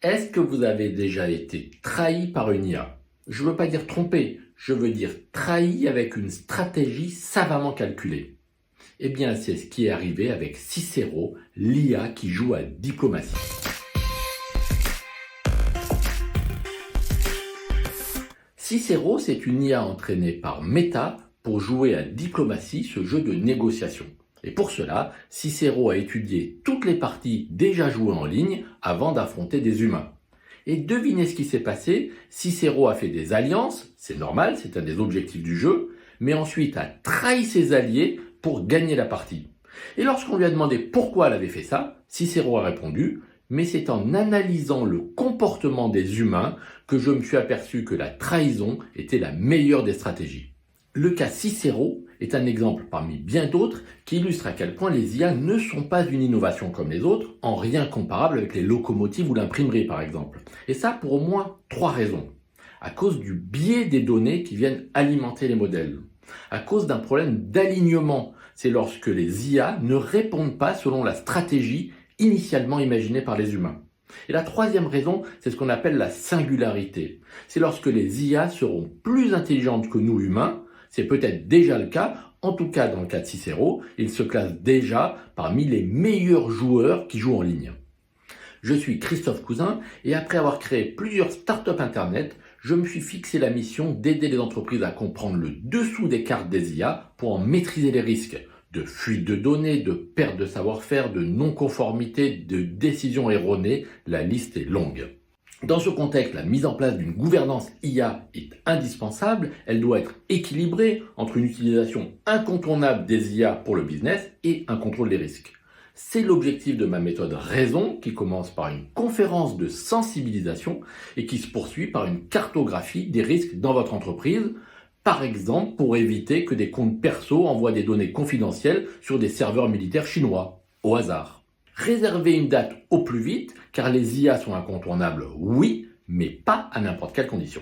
Est-ce que vous avez déjà été trahi par une IA? Je ne veux pas dire trompé, je veux dire trahi avec une stratégie savamment calculée. Eh bien, c'est ce qui est arrivé avec Cicero, l'IA qui joue à diplomatie. Cicero, c'est une IA entraînée par Meta pour jouer à diplomatie, ce jeu de négociation. Et pour cela, Cicero a étudié toutes les parties déjà jouées en ligne avant d'affronter des humains. Et devinez ce qui s'est passé, Cicero a fait des alliances, c'est normal, c'est un des objectifs du jeu, mais ensuite a trahi ses alliés pour gagner la partie. Et lorsqu'on lui a demandé pourquoi elle avait fait ça, Cicero a répondu « Mais c'est en analysant le comportement des humains que je me suis aperçu que la trahison était la meilleure des stratégies. » Le cas Cicero est un exemple parmi bien d'autres qui illustre à quel point les IA ne sont pas une innovation comme les autres, en rien comparable avec les locomotives ou l'imprimerie par exemple. Et ça pour au moins 3 raisons. À cause du biais des données qui viennent alimenter les modèles. À cause d'un problème d'alignement, c'est lorsque les IA ne répondent pas selon la stratégie initialement imaginée par les humains. Et la troisième raison, c'est ce qu'on appelle la singularité. C'est lorsque les IA seront plus intelligentes que nous humains. C'est peut-être déjà le cas, en tout cas dans le cas de Cicero, il se classe déjà parmi les meilleurs joueurs qui jouent en ligne. Je suis Christophe Cousin et après avoir créé plusieurs startups internet, je me suis fixé la mission d'aider les entreprises à comprendre le dessous des cartes des IA pour en maîtriser les risques de fuite de données, de perte de savoir-faire, de non-conformité, de décisions erronées, la liste est longue. Dans ce contexte, la mise en place d'une gouvernance IA est indispensable. Elle doit être équilibrée entre une utilisation incontournable des IA pour le business et un contrôle des risques. C'est l'objectif de ma méthode Raison qui commence par une conférence de sensibilisation et qui se poursuit par une cartographie des risques dans votre entreprise. Par exemple, pour éviter que des comptes perso envoient des données confidentielles sur des serveurs militaires chinois, au hasard. Réservez une date au plus vite, car les IA sont incontournables, oui, mais pas à n'importe quelle condition.